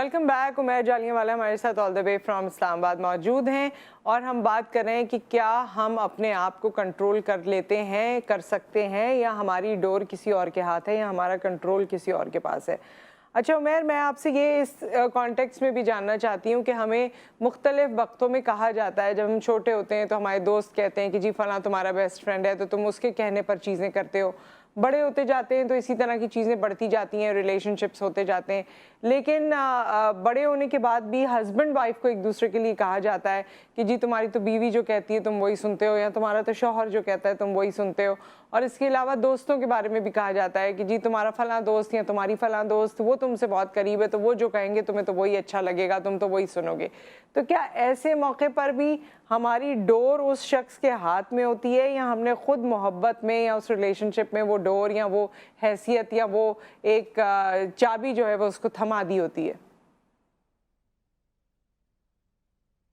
Welcome back. Umair Jallianwala हमारे साथ all the way from Islamabad मौजूद हैं और हम बात कर रहे हैं कि क्या हम अपने आप को कंट्रोल कर लेते हैं, कर सकते हैं, या हमारी डोर किसी और के हाथ है या हमारा कंट्रोल किसी और के पास है। अच्छा उमैर, मैं आपसे ये इस कॉन्टेक्स्ट में भी जानना चाहती हूँ कि हमें मुख्तलिफ वक्तों में कहा जाता है, जब हम छोटे होते हैं तो हमारे दोस्त कहते हैं कि जी फ़लाँ तुम्हारा बेस्ट फ्रेंड है तो तुम उसके कहने पर चीज़ें करते हो। बड़े होते जाते हैं तो इसी तरह की चीज़ें बढ़ती जाती हैं, रिलेशनशिप्स होते जाते हैं। लेकिन बड़े होने के बाद भी हस्बैंड वाइफ को एक दूसरे के लिए कहा जाता है कि जी तुम्हारी तो बीवी जो कहती है तुम वही सुनते हो, या तुम्हारा तो शौहर जो कहता है तुम वही सुनते हो। और इसके अलावा दोस्तों के बारे में भी कहा जाता है कि जी तुम्हारा फलां दोस्त या तुम्हारी फलां दोस्त वो तुमसे बहुत करीब है तो वो जो कहेंगे तुम्हें तो वही अच्छा लगेगा, तुम तो वही सुनोगे। तो क्या ऐसे मौके पर भी हमारी डोर उस शख्स के हाथ में होती है, या हमने खुद मोहब्बत में या उस रिलेशनशिप में वो डोर या वो हैसियत या वो एक चाबी जो है वो उसको थमा दी होती है?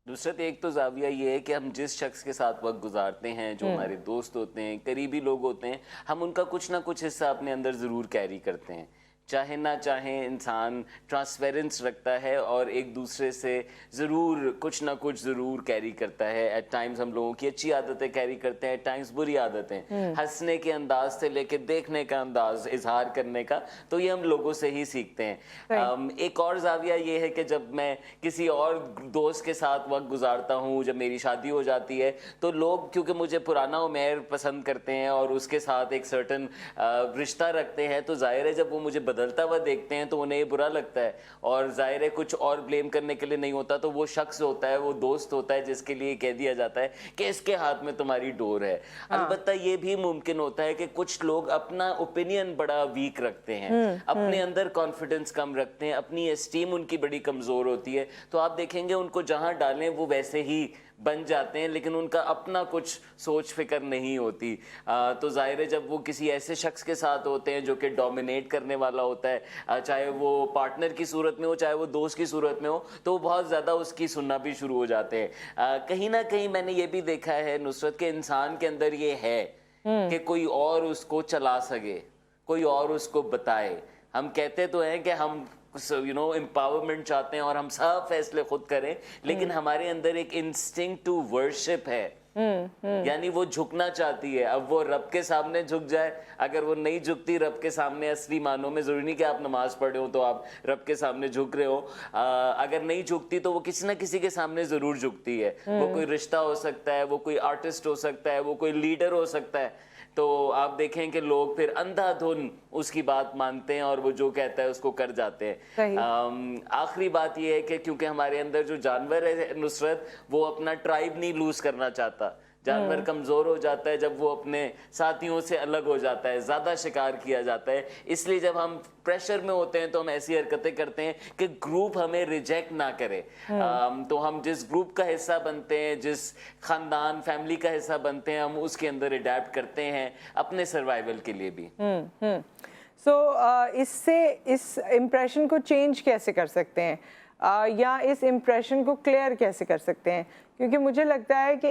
नुसरत, एक तो जाविया ये है कि हम जिस शख्स के साथ वक्त गुजारते हैं, जो हमारे दोस्त होते हैं, करीबी लोग होते हैं, हम उनका कुछ ना कुछ हिस्सा अपने अंदर ज़रूर कैरी करते हैं। चाहे ना चाहे इंसान ट्रांसपेरेंस रखता है और एक दूसरे से ज़रूर कुछ ना कुछ ज़रूर कैरी करता है। एट टाइम्स हम लोगों की अच्छी आदतें कैरी करते हैं, एट टाइम्स बुरी आदतें। हंसने के अंदाज से लेके देखने का अंदाज, इजहार करने का, तो ये हम लोगों से ही सीखते हैं। एक और जाविया ये है कि जब मैं किसी और दोस्त के साथ वक्त गुजारता हूँ, जब मेरी शादी हो जाती है, तो लोग क्योंकि मुझे पुराना उमैर पसंद करते हैं और उसके साथ एक सर्टन रिश्ता रखते हैं, तो जाहिर है जब वो मुझे बदलता हुआ देखते हैं तो उन्हें ये बुरा लगता है। और जाहिर है कुछ और ब्लेम करने के लिए नहीं होता, तो वो शख्स होता है, वो दोस्त होता है जिसके लिए कह दिया जाता है कि इसके हाथ में तुम्हारी डोर है। अलबत्ता ये भी मुमकिन होता है कि कुछ लोग अपना ओपिनियन बड़ा वीक रखते हैं, अपने अंदर कॉन्फिडेंस कम रखते हैं, अपनी एस्टीम उनकी बड़ी कमजोर होती है, तो आप देखेंगे उनको जहां डालें वो वैसे ही बन जाते हैं, लेकिन उनका अपना कुछ सोच फिक्र नहीं होती। तो जाहिर है जब वो किसी ऐसे शख्स के साथ होते हैं जो कि डोमिनेट करने वाला होता है, चाहे वो पार्टनर की सूरत में हो चाहे वो दोस्त की सूरत में हो, तो वो बहुत ज़्यादा उसकी सुनना भी शुरू हो जाते हैं। कहीं ना कहीं मैंने ये भी देखा है नुसरत के इंसान के अंदर ये है कि कोई और उसको चला सके, कोई और उसको बताए। हम कहते तो हैं कि हम एम्पावरमेंट चाहते हैं और हम सब फैसले खुद करें, लेकिन हमारे अंदर एक इंस्टिंक्ट टू वर्शिप है, यानी वो झुकना चाहती है। अब वो रब के सामने झुक जाए, अगर वो नहीं झुकती रब के सामने असली मानों में, जरूरी नहीं कि आप नमाज पढ़े हो तो आप रब के सामने झुक रहे हो, अगर नहीं झुकती तो वो किसी ना किसी के सामने जरूर झुकती है। वो कोई रिश्ता हो सकता है, वो कोई आर्टिस्ट हो सकता है, वो कोई लीडर हो सकता है। तो आप देखें कि लोग फिर अंधाधुन उसकी बात मानते हैं और वो जो कहता है उसको कर जाते हैं। आखिरी बात ये है कि क्योंकि हमारे अंदर जो जानवर है नुसरत, वो अपना ट्राइब नहीं लूज करना चाहता। जानवर कमजोर हो जाता है जब वो अपने साथियों से अलग हो जाता है, ज्यादा शिकार किया जाता है। इसलिए जब हम प्रेशर में होते हैं तो हम ऐसी हरकतें करते हैं कि ग्रुप हमें रिजेक्ट ना करे। तो हम जिस ग्रुप का हिस्सा बनते हैं, जिस खानदान फैमिली का हिस्सा बनते हैं, हम उसके अंदर अडेप्ट करते हैं अपने सर्वाइवल के लिए भी। इससे इस इम्प्रेशन को चेंज कैसे कर सकते हैं, या इस इम्प्रेशन को क्लियर कैसे कर सकते हैं? क्योंकि मुझे लगता है कि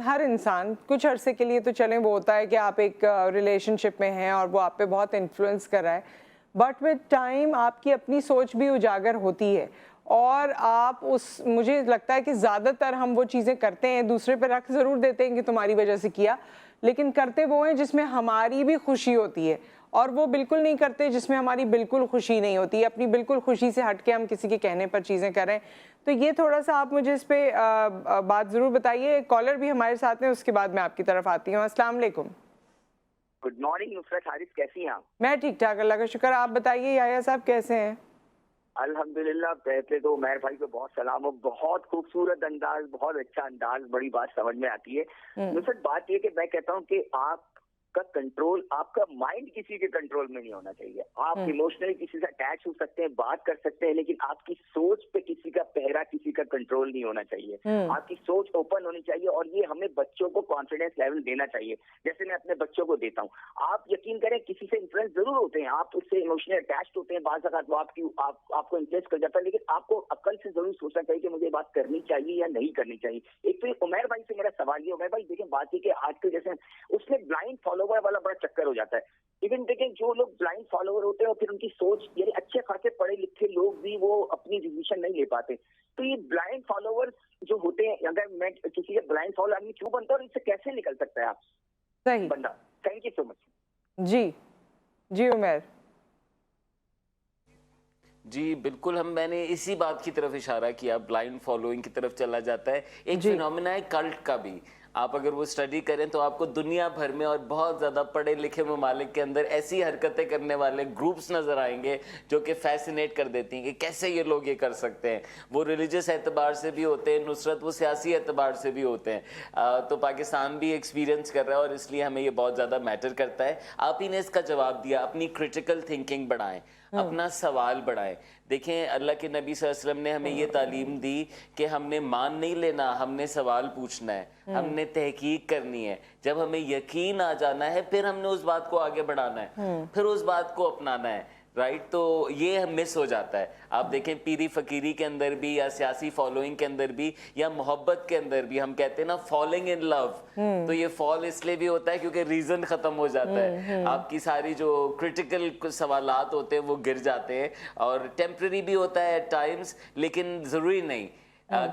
हर इंसान कुछ अरसे के लिए तो चलें, वो होता है कि आप एक रिलेशनशिप में हैं और वो आप पे बहुत इन्फ्लुएंस कर रहा है, बट विद टाइम आपकी अपनी सोच भी उजागर होती है और आप मुझे लगता है कि ज़्यादातर हम वो चीज़ें करते हैं, दूसरे पे रख ज़रूर देते हैं कि तुम्हारी वजह से किया, लेकिन करते वो हैं जिसमें हमारी भी खुशी होती है, और वो बिल्कुल नहीं करते जिसमें हमारी बिल्कुल खुशी नहीं होती। अपनी बिल्कुल खुशी से हट के हम किसी के कहने पर चीज़ें करें। तो ये थोड़ा सा आप मुझे इस पे बात ज़रूर बताइए। कॉलर भी हमारे साथ हैं, उसके बाद मैं आपकी तरफ आती हूँ। अस्सलाम वालेकुम। गुड मॉर्निंग नुसरत, हारिस, कैसी हैं आप? मैं ठीक ठाक, अल्लाह का शुक्र। आप बताइए याया साहब कैसे हैं? अल्हम्दुलिल्लाह। पहले तो उमैर भाई को बहुत सलाम, और बहुत खूबसूरत अंदाज, बहुत अच्छा अंदाज, बड़ी बात समझ में आती है। नुसरत, बात ये कि मैं कहता हूँ कि आपका कंट्रोल, आपका माइंड किसी के कंट्रोल में नहीं होना चाहिए। आप इमोशनली किसी से अटैच हो सकते हैं, बात कर सकते हैं, लेकिन आपकी सोच पे किसी का पहरा, किसी का कंट्रोल नहीं होना चाहिए। आपकी सोच ओपन होनी चाहिए, और ये हमें बच्चों को कॉन्फिडेंस लेवल देना चाहिए, जैसे मैं अपने बच्चों को देता हूँ। आप यकीन करें, किसी से इन्फ्लुएंस जरूर होते हैं, आप उससे इमोशनली अटैच होते हैं, बात वो आपको इन्फ्लुएंस कर जाता है, लेकिन आपको अक्ल से जरूर सोचना चाहिए कि मुझे बात करनी चाहिए या नहीं करनी चाहिए। एक तो उमैर भाई से मेरा सवाल ये, उमैर भाई देखिए, बात ये कि आजकल जैसे उसमें ब्लाइंड फॉलोवर वाला बड़ा चक्कर हो जाता है। लेकिन देखें जो लोग ब्लाइंड फॉलोअर होते हैं और फिर उनकी सोच, यानी अच्छे खासे पढ़े लिखे लोग भी वो अपनी डिसीजन नहीं ले पाते। तो ये ब्लाइंड फॉलोअर्स जो होते हैं, अगर मैं किसी के ब्लाइंड फॉलोअर आदमी क्यों बनता है और इससे कैसे निकल सकता है आप सही बंदा? Thank you so much. जी जी उमेर। जी बिल्कुल, मैंने इसी बात की तरफ इशारा किया, ब्लाइंड फॉलोइंग की तरफ चला जाता है। एक फिनोमेना है कल्ट का भी, आप अगर वो स्टडी करें तो आपको दुनिया भर में और बहुत ज़्यादा पढ़े लिखे ममालिक के अंदर ऐसी हरकतें करने वाले ग्रुप्स नज़र आएंगे जो कि फैसिनेट कर देती हैं कि कैसे ये लोग ये कर सकते हैं। वो रिलीजियस एतबार से भी होते हैं नुसरत, वो सियासी एतबार से भी होते हैं। तो पाकिस्तान भी एक्सपीरियंस कर रहा है और इसलिए हमें ये बहुत ज़्यादा मैटर करता है। आप ही ने इसका जवाब दिया, अपनी क्रिटिकल थिंकिंग बढ़ाएं, अपना सवाल बढ़ाएं। देखें, अल्लाह के नबी सल्लल्लाहु अलैहि वसल्लम ने हमें ये तालीम दी कि हमने मान नहीं लेना, हमने सवाल पूछना है, हमने तहकीक करनी है। जब हमें यकीन आ जाना है फिर हमने उस बात को आगे बढ़ाना है, फिर उस बात को अपनाना है, राइट। तो ये मिस हो जाता है। आप देखें पीरी फकीरी के अंदर भी या सियासी फॉलोइंग के अंदर भी या मोहब्बत के अंदर भी हम कहते हैं ना फॉलिंग इन लव, तो ये फॉल इसलिए भी होता है क्योंकि रीजन खत्म हो जाता है। आपकी सारी जो क्रिटिकल सवालात होते हैं वो गिर जाते हैं और टेम्पररी भी होता है एट टाइम्स, लेकिन जरूरी नहीं।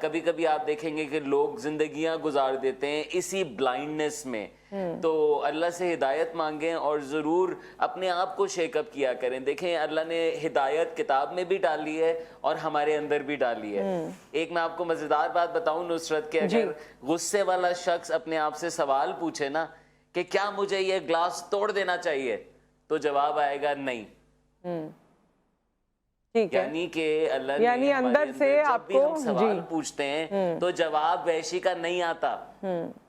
कभी कभी आप देखेंगे कि लोग जिंदगियां गुजार देते हैं इसी ब्लाइंडनेस में। तो अल्लाह से हिदायत मांगें और ज़रूर अपने आप को शेकअप किया करें। देखें, अल्लाह ने हिदायत किताब में भी डाली है और हमारे अंदर भी डाली है। एक मैं आपको मज़ेदार बात बताऊं नुसरत के, अगर गुस्से वाला शख्स अपने आप से सवाल पूछे ना कि क्या मुझे ये ग्लास तोड़ देना चाहिए, तो जवाब आएगा नहीं। ठीक है, यानी कि अल्लाह ने यानी अंदर से जब भी आपको हम सवाल पूछते हैं तो जवाब वैशी का नहीं आता,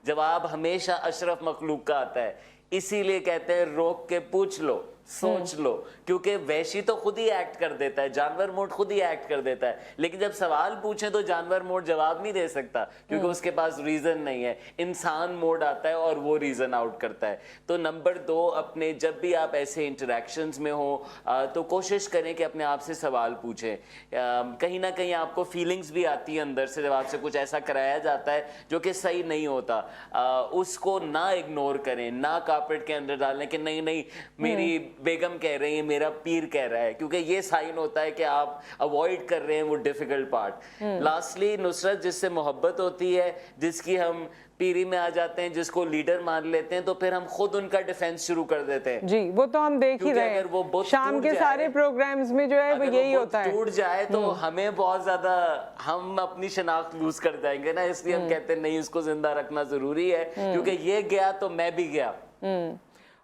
जवाब हमेशा अशरफ मखलूक का आता है। इसीलिए कहते हैं रोक के पूछ लो, सोच लो, क्योंकि वैशी तो खुद ही एक्ट कर देता है, जानवर मोड खुद ही एक्ट कर देता है। लेकिन जब सवाल पूछे तो जानवर मोड जवाब नहीं दे सकता क्योंकि उसके पास रीजन नहीं है। इंसान मोड आता है और वो रीजन आउट करता है। तो नंबर 2, अपने जब भी आप ऐसे इंटरेक्शंस में हो तो कोशिश करें कि अपने आप से सवाल पूछें। कहीं ना कहीं आपको फीलिंग्स भी आती है अंदर से जब आपसे कुछ ऐसा कराया जाता है जो कि सही नहीं होता। उसको ना इग्नोर करें, ना कार्पेट के अंदर डालें कि नहीं नहीं मेरी बेगम कह रही है, मेरा पीर कह रहा है, क्योंकि ये साइन होता है कि आप अवॉइड कर रहे हैं वो डिफिकल्ट पार्ट। लास्टली नुसरत, जिससे मोहब्बत होती है, जिसकी हम पीरी में आ जाते हैं, जिसको लीडर मान लेते हैं, तो फिर हम खुद उनका डिफेंस शुरू कर देते हैं। जी, वो तो हम देख ही रहे हैं, वो शाम के सारे प्रोग्राम्स में जो है वो यही होता है। टूट जाए तो हमें बहुत ज्यादा, हम अपनी शनाख्त लूज कर जाएंगे ना, इसलिए हम कहते हैं नहीं, उसको जिंदा रखना जरूरी है क्योंकि ये गया तो मैं भी गया।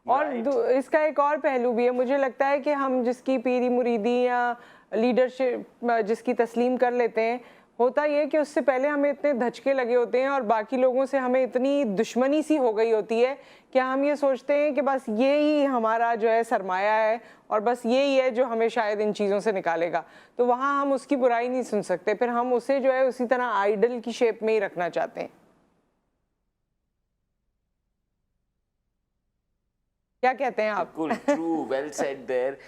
और इसका एक और पहलू भी है, मुझे लगता है कि हम जिसकी पीरी मुरीदी या लीडरशिप जिसकी तस्लीम कर लेते हैं, होता ये कि उससे पहले हमें इतने धचके लगे होते हैं और बाकी लोगों से हमें इतनी दुश्मनी सी हो गई होती है कि हम ये सोचते हैं कि बस ये ही हमारा जो है सरमाया है और बस यही है जो हमें शायद इन चीज़ों से निकालेगा। तो वहाँ हम उसकी बुराई नहीं सुन सकते, फिर हम उसे जो है उसी तरह आइडल की शेप में ही रखना चाहते हैं। क्या कहते हैं आप? बिल्कुल ट्रू, वेल सेड देयर।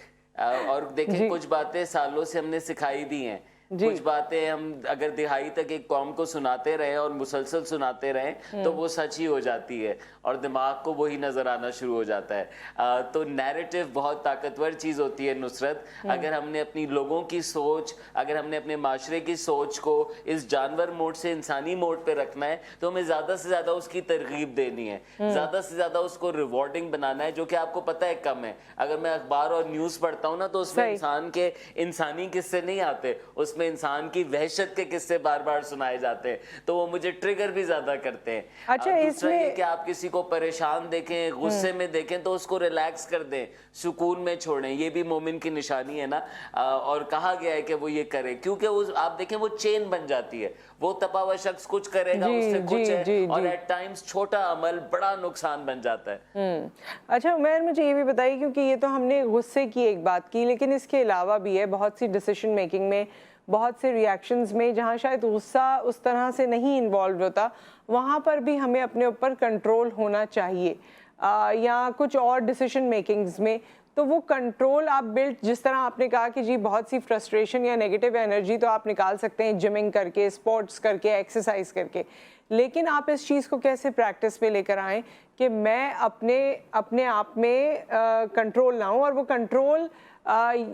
और देखें, कुछ बातें सालों से हमने सिखाई भी हैं, कुछ बातें हम अगर दिहाई तक एक कौम को सुनाते रहे और मुसलसल सुनाते रहे तो वो सच ही हो जाती है और दिमाग को वही नजर आना शुरू हो जाता है। तो नैरेटिव बहुत ताकतवर चीज होती है नुसरत। अगर हमने अपनी लोगों की सोच, अगर हमने अपने माशरे की सोच को इस जानवर मोड से इंसानी मोड पे रखना है तो हमें ज्यादा से ज्यादा उसकी तरगीब देनी है, ज्यादा से ज्यादा उसको रिवॉर्डिंग बनाना है, जो कि आपको पता है कम है। अगर मैं अखबार और न्यूज पढ़ता हूँ ना तो उसमें इंसान के इंसानी किस्से नहीं आते, उसमें इंसान की वहशत के किस्से बार बार सुनाए जाते हैं, तो वो मुझे ट्रिगर भी ज्यादा करते हैं। अच्छा, इसमें कि आप किसी को परेशान देखें, गुस्से में देखें तो उसको रिलैक्स कर दें, सुकून में छोड़ें, ये भी मोमिन की निशानी है ना। और कहा गया है कि वो ये करे, क्योंकि आप देखें वो चेन बन जाती है, वो तपा हुआ शख्स कुछ करेगा, उससे कुछ है, और एट टाइम्स छोटा अमल बड़ा नुकसान बन जाता है। अच्छा उमैर, मुझे ये भी बताइए, क्योंकि ये तो हमने गुस्से की एक बात की, लेकिन इसके अलावा भी है बहुत सी डिसीजन मेकिंग में, बहुत से रिएक्शंस में जहाँ शायद गुस्सा उस तरह से नहीं इन्वॉल्व होता, वहाँ पर भी हमें अपने ऊपर कंट्रोल होना चाहिए। या कुछ और डिसीजन मेकिंग्स में, تو وہ کنٹرول آپ بلڈ, جس طرح آپ نے کہا کہ جی بہت سی فرسٹریشن یا نیگیٹو انرجی تو آپ نکال سکتے ہیں جمنگ کر کے, اسپورٹس کر کے, ایکسرسائز کر کے, لیکن آپ اس چیز کو کیسے پریکٹس پہ لے کر آئیں کہ میں اپنے آپ میں کنٹرول لاؤں. اور وہ کنٹرول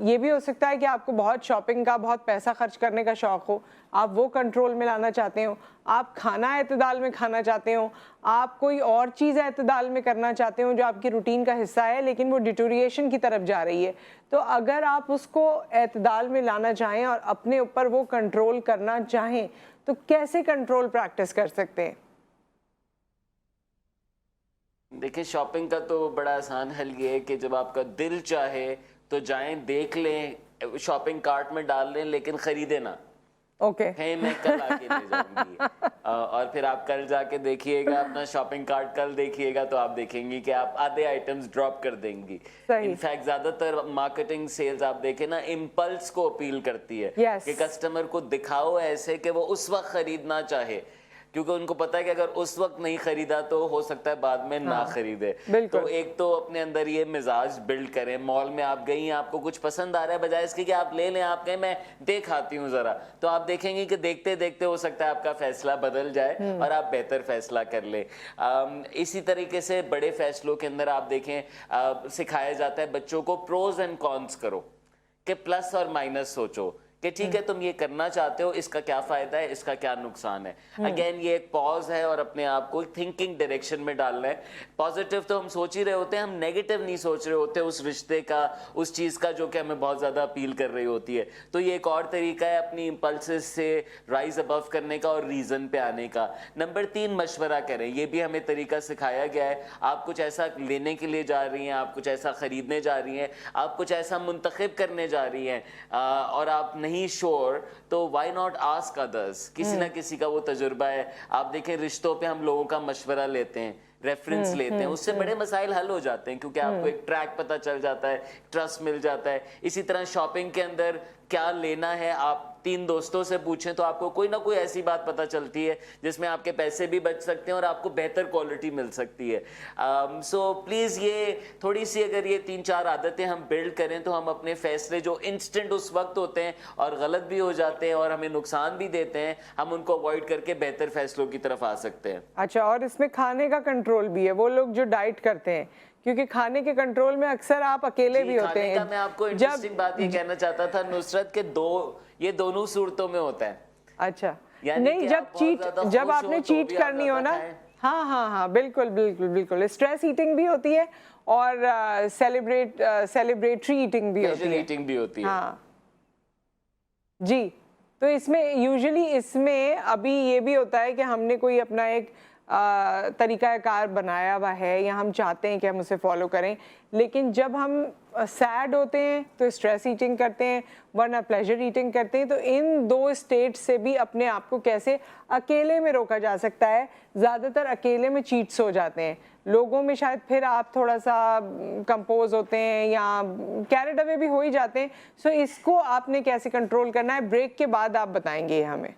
یہ بھی ہو سکتا ہے کہ آپ کو بہت شاپنگ کا, بہت پیسہ خرچ کرنے کا شوق ہو, آپ وہ کنٹرول میں لانا چاہتے ہو, آپ کھانا اعتدال میں کھانا چاہتے ہو, آپ کوئی اور چیز اعتدال میں کرنا چاہتے ہو جو آپ کی روٹین کا حصہ ہے لیکن وہ ڈیٹوریشن کی طرف جا رہی ہے. تو اگر آپ اس کو اعتدال میں لانا چاہیں اور اپنے اوپر وہ کنٹرول کرنا چاہیں تو کیسے کنٹرول پریکٹس کر سکتے ہیں؟ دیکھیں شاپنگ کا تو بڑا آسان حل یہ ہے کہ جب آپ کا دل چاہے تو جائیں, دیکھ لیں, شاپنگ کارٹ میں ڈال لیں, لیکن خریدے نا. اوکے, میں کل آ کے لے جاؤں گی. اور پھر آپ کل جا کے دیکھیے گا اپنا شاپنگ کارٹ, کل دیکھیے گا تو آپ دیکھیں گی کہ آپ آدھے آئٹمز ڈراپ کر دیں گی. انفیکٹ زیادہ تر مارکیٹنگ سیلز آپ دیکھیں نا امپلس کو اپیل کرتی ہے کہ کسٹمر کو دکھاؤ ایسے کہ وہ اس وقت خریدنا چاہے, کیونکہ ان کو پتا ہے کہ اگر اس وقت نہیں خریدا تو ہو سکتا ہے بعد میں نہ خریدے. تو ایک تو اپنے اندر یہ مزاج بلڈ کریں. مال میں آپ گئی, آپ کو کچھ پسند آ رہا ہے, بجائے اس کی کہ آپ لے لیں, آپ کہیں میں دیکھ آتی ہوں ذرا, تو آپ دیکھیں گے کہ دیکھتے دیکھتے ہو سکتا ہے آپ کا فیصلہ بدل جائے اور آپ بہتر فیصلہ کر لیں. اسی طریقے سے بڑے فیصلوں کے اندر آپ دیکھیں سکھایا جاتا ہے بچوں کو پروز اینڈ کونس کرو, کہ پلس اور مائنس سوچو کہ ٹھیک ہے تم یہ کرنا چاہتے ہو, اس کا کیا فائدہ ہے, اس کا کیا نقصان ہے. اگین یہ ایک پاز ہے اور اپنے آپ کو تھنکنگ ڈائریکشن میں ڈالنا ہے. پازیٹیو تو ہم سوچ ہی رہے ہوتے ہیں, ہم نیگیٹو نہیں سوچ رہے ہوتے اس رشتے کا, اس چیز کا جو کہ ہمیں بہت زیادہ اپیل کر رہی ہوتی ہے. تو یہ ایک اور طریقہ ہے اپنی امپلسز سے رائز ابو کرنے کا اور ریزن پہ آنے کا. نمبر 3, مشورہ کریں. یہ بھی ہمیں طریقہ سکھایا گیا ہے. آپ کچھ ایسا لینے کے لیے جا رہی ہیں, آپ کچھ ایسا خریدنے جا رہی ہیں, آپ کچھ ایسا منتخب کرنے جا رہی ہیں اور آپ نہیں شور, تو وائی ناٹ آسک ادرس. کسی نہ کسی کا وہ تجربہ ہے. آپ دیکھیں رشتوں پہ ہم لوگوں کا مشورہ لیتے ہیں, ریفرنس لیتے ہیں, اس سے بڑے مسائل حل ہو جاتے ہیں کیونکہ آپ کو ایک ٹریک پتہ چل جاتا ہے, ٹرسٹ مل جاتا ہے. اسی طرح شاپنگ کے اندر کیا لینا ہے, آپ 3 دوستوں سے پوچھیں تو آپ کو کوئی نہ کوئی ایسی بات پتہ چلتی ہے جس میں آپ کے پیسے بھی بچ سکتے ہیں اور آپ کو بہتر کوالٹی مل سکتی ہے. سو پلیز یہ تھوڑی سی اگر یہ 3-4 عادتیں ہم بلڈ کریں تو ہم اپنے فیصلے جو انسٹنٹ اس وقت ہوتے ہیں اور غلط بھی ہو جاتے ہیں اور ہمیں نقصان بھی دیتے ہیں, ہم ان کو اوائڈ کر کے بہتر فیصلوں کی طرف آ سکتے ہیں. اچھا, اور اس میں کھانے کا کنٹرول بھی ہے. وہ لوگ جو ڈائٹ کرتے ہیں, کیونکہ کھانے کے کنٹرول میں اکثر آپ اکیلے بھی ہوتے ہیں. میں آپ کو انٹرسٹنگ بات یہ کہنا چاہتا تھا نصرت کے یہ دونوں صورتوں میں ہوتا ہے. اچھا, نہیں جب آپ نے چیٹ کرنی ہو نا, ہاں ہاں ہاں بالکل بالکل بالکل, اسٹریس ایٹنگ بھی ہوتی ہے اور سیلیبریٹری ایٹنگ بھی ہوتی ہے. ہاں جی, تو اس میں یوزلی اس میں ابھی یہ بھی ہوتا ہے کہ ہم نے کوئی اپنا ایک طریقہ کار بنایا ہوا ہے یا ہم چاہتے ہیں کہ ہم اسے فالو کریں, لیکن جب ہم سیڈ ہوتے ہیں تو اسٹریس ایٹنگ کرتے ہیں, ورنہ پلیجر ایٹنگ کرتے ہیں. تو ان 2 اسٹیٹ سے بھی اپنے آپ کو کیسے اکیلے میں روکا جا سکتا ہے. زیادہ تر اکیلے میں چیٹس ہو جاتے ہیں, لوگوں میں شاید پھر آپ تھوڑا سا کمپوز ہوتے ہیں یا کیریڈ اوے بھی ہو ہی جاتے ہیں. سو اس کو آپ نے کیسے کنٹرول کرنا ہے, بریک کے بعد آپ بتائیں گے ہمیں.